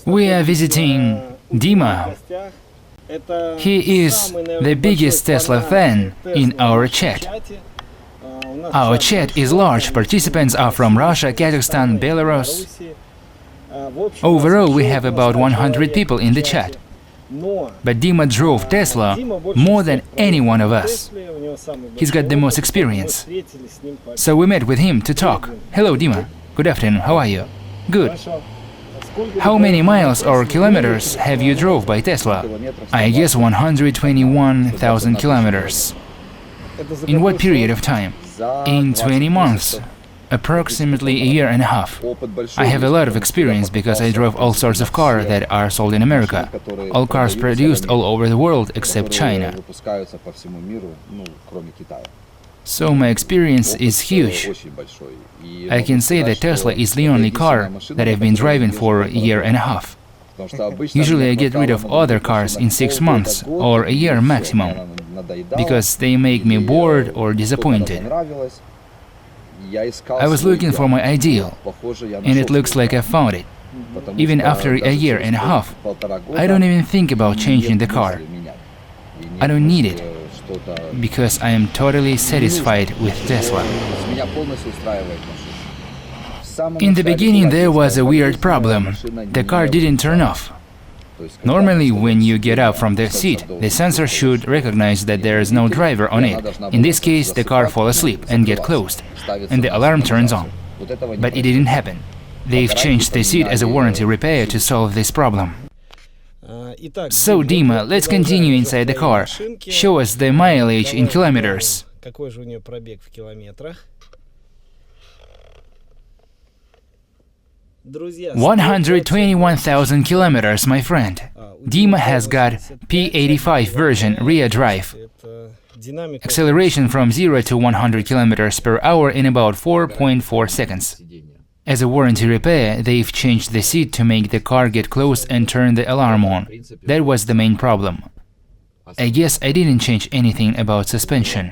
We are visiting Dima. He is the biggest Tesla fan in our chat. Our chat is large. Participants are from Russia, Kazakhstan, Belarus. Overall, we have about 100 people in the chat. But Dima drove Tesla more than any one of us. He's got the most experience. So we met with him to talk. Hello, Dima. Good afternoon. How are you? Good. How many miles or kilometers have you drove by Tesla? I guess 121,000 kilometers. In what period of time? In 20 months. Approximately a year and a half. I have a lot of experience because I drove all sorts of cars that are sold in America. All cars produced all over the world except China. So my experience is huge. I can say that Tesla is the only car that I've been driving for a year and a half. Usually I get rid of other cars in 6 months or a year maximum, because they make me bored or disappointed. I was looking for my ideal, and it looks like I found it. Even after a year and a half, I don't even think about changing the car. I don't need it, because I am totally satisfied with Tesla. In the beginning there was a weird problem. The car didn't turn off. Normally, when you get up from the seat, the sensor should recognize that there is no driver on it. In this case, the car falls asleep and gets closed, and the alarm turns on. But it didn't happen. They've changed the seat as a warranty repair to solve this problem. So, Dima, let's continue inside the car. Show us the mileage in kilometers. 121,000 kilometers, my friend. Dima has got P85 version rear drive. Acceleration from 0 to 100 kilometers per hour in about 4.4 seconds. As a warranty repair, they've changed the seat to make the car get close and turn the alarm on. That was the main problem. I guess I didn't change anything about suspension.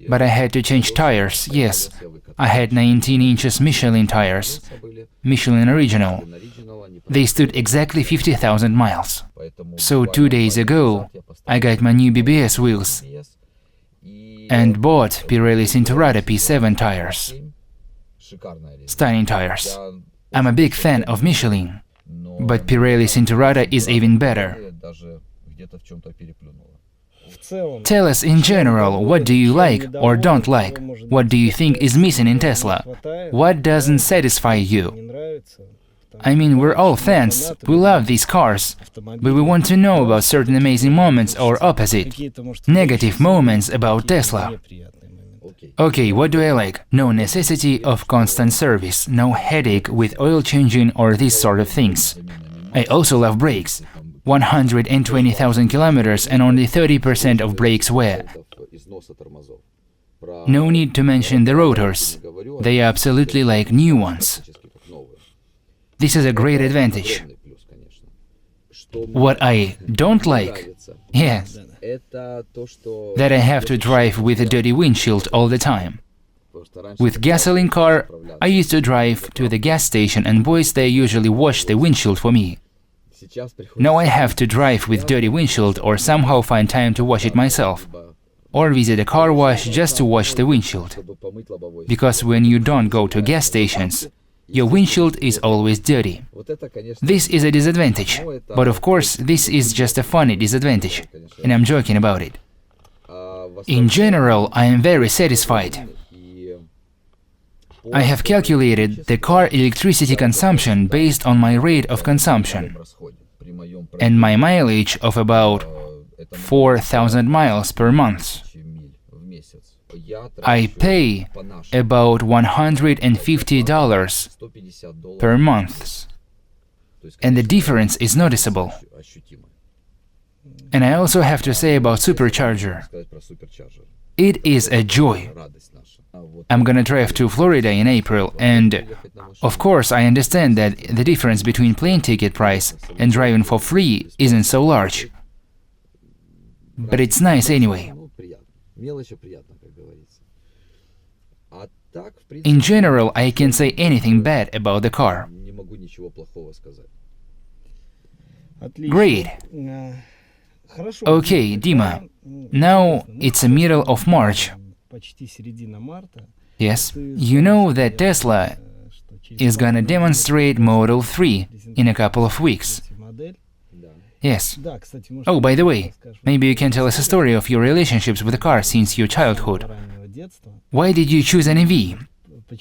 But I had to change tires, yes. I had 19 inches Michelin tires. Michelin Original. They stood exactly 50,000 miles. So 2 days ago, I got my new BBS wheels and bought Pirelli Cinturata P7 tires. Stunning tires. I'm a big fan of Michelin, but Pirelli Cinturata is even better. Tell us in general, what do you like or don't like? What do you think is missing in Tesla? What doesn't satisfy you? I mean, we're all fans, we love these cars, but we want to know about certain amazing moments or opposite, negative moments about Tesla. Okay, what do I like? No necessity of constant service, no headache with oil changing or these sort of things. I also love brakes. 120,000 kilometers and only 30% of brakes wear. No need to mention the rotors. They are absolutely like new ones. This is a great advantage. What I don't like, yes, that I have to drive with a dirty windshield all the time. With gasoline car, I used to drive to the gas station and boys there usually wash the windshield for me. Now I have to drive with dirty windshield or somehow find time to wash it myself. Or visit a car wash just to wash the windshield. Because when you don't go to gas stations, your windshield is always dirty. This is a disadvantage, but of course this is just a funny disadvantage, and I'm joking about it. In general, I am very satisfied. I have calculated the car electricity consumption based on my rate of consumption and my mileage of about 4,000 miles per month. I pay about $150 per month, and the difference is noticeable. And I also have to say about supercharger. It is a joy. I'm gonna drive to Florida in April, and of course I understand that the difference between plane ticket price and driving for free isn't so large. But it's nice anyway. In general, I can't say anything bad about the car. Great. Okay, Dima. Now it's the middle of March. Yes, you know that Tesla is gonna demonstrate Model 3 in a couple of weeks. Yes. Oh, by the way, maybe you can tell us a story of your relationships with the car since your childhood. Why did you choose an EV?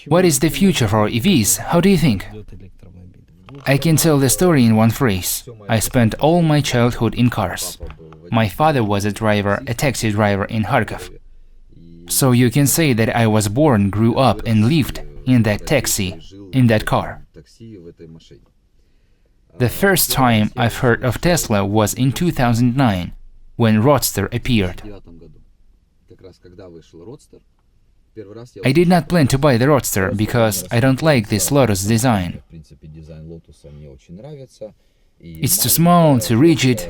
What is the future for EVs? How do you think? I can tell the story in one phrase. I spent all my childhood in cars. My father was a taxi driver in Kharkov. So you can say that I was born, grew up and lived in that taxi, in that car. The first time I've heard of Tesla was in 2009, when Roadster appeared. I did not plan to buy the Roadster because I don't like this Lotus design. It's too small, too rigid.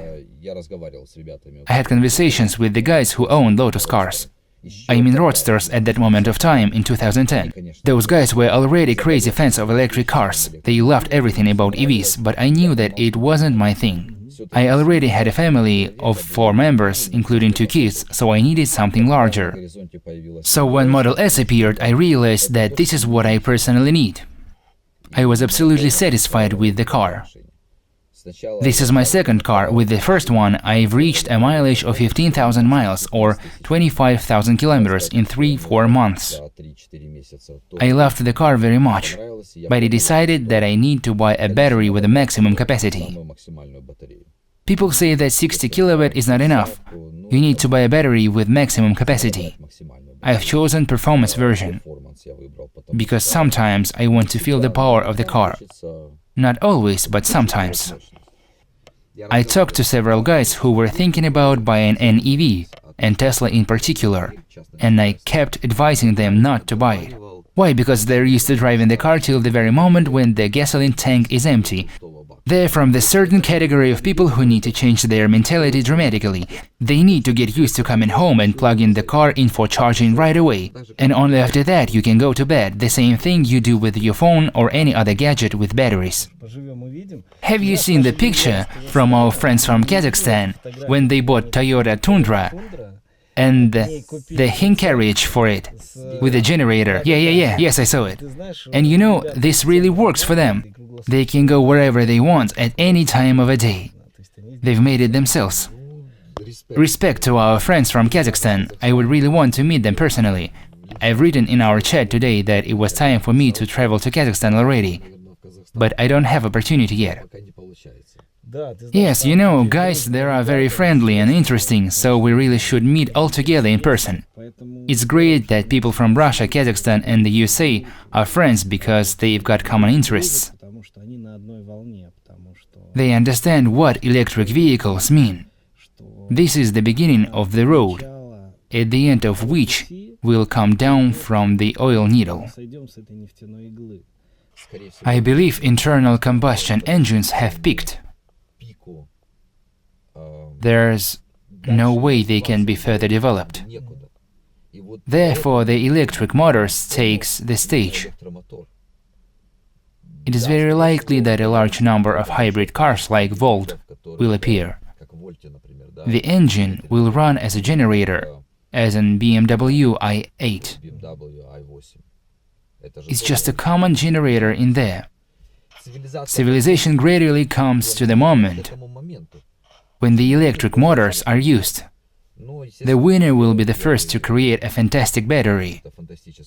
I had conversations with the guys who own Lotus cars. I mean Roadsters at that moment of time in 2010. Those guys were already crazy fans of electric cars. They loved everything about EVs, but I knew that it wasn't my thing. I already had a family of 4 members, including 2 kids, so I needed something larger. So when Model S appeared, I realized that this is what I personally need. I was absolutely satisfied with the car. This is my second car. With the first one, I've reached a mileage of 15,000 miles or 25,000 kilometers in 3-4 months. I loved the car very much, but I decided that I need to buy a battery with a maximum capacity. People say that 60 kilowatt is not enough. You need to buy a battery with maximum capacity. I've chosen performance version because sometimes I want to feel the power of the car. Not always, but sometimes. I talked to several guys who were thinking about buying an EV, and Tesla in particular, and I kept advising them not to buy it. Why? Because they're used to driving the car till the very moment when the gasoline tank is empty. They're from the certain category of people who need to change their mentality dramatically. They need to get used to coming home and plugging the car in for charging right away. And only after that you can go to bed, the same thing you do with your phone or any other gadget with batteries. Have you seen the picture from our friends from Kazakhstan when they bought Toyota Tundra and the hink carriage for it with a generator? Yeah, yes, I saw it. And you know, this really works for them. They can go wherever they want at any time of the day. They've made it themselves. Respect to our friends from Kazakhstan. I would really want to meet them personally. I've written in our chat today that it was time for me to travel to Kazakhstan already, but I don't have opportunity yet. Yes, you know, guys, they are very friendly and interesting, so we really should meet all together in person. It's great that people from Russia, Kazakhstan and the USA are friends because they've got common interests. They understand what electric vehicles mean. This is the beginning of the road, at the end of which we'll come down from the oil needle. I believe internal combustion engines have peaked. There's no way they can be further developed. Therefore, the electric motors takes the stage. It is very likely that a large number of hybrid cars like Volt will appear. The engine will run as a generator, as in BMW i8. It's just a common generator in there. Civilization gradually comes to the moment when the electric motors are used. The winner will be the first to create a fantastic battery,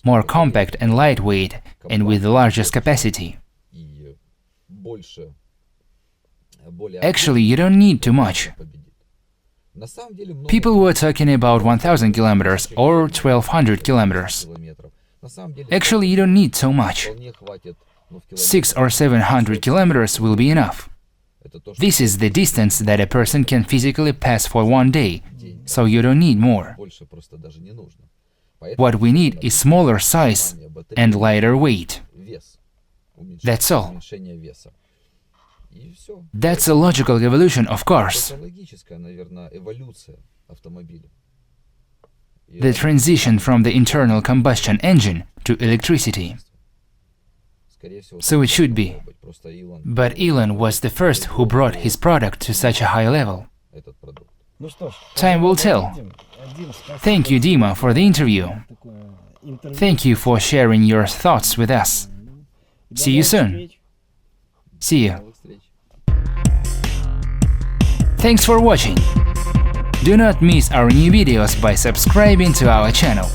more compact and lightweight, and with the largest capacity. Actually, you don't need too much. People were talking about 1000 kilometers or 1200 kilometers. Actually, you don't need so much. 600 or 700 kilometers will be enough. This is the distance that a person can physically pass for one day, so you don't need more. What we need is smaller size and lighter weight. That's all. That's a logical evolution of cars. the transition from the internal combustion engine to electricity. So it should be. But Elon was the first who brought his product to such a high level. Time will tell. Thank you, Dima, for the interview. Thank you for sharing your thoughts with us. See you soon. See you. Thanks for watching. Do not miss our new videos by subscribing to our channel.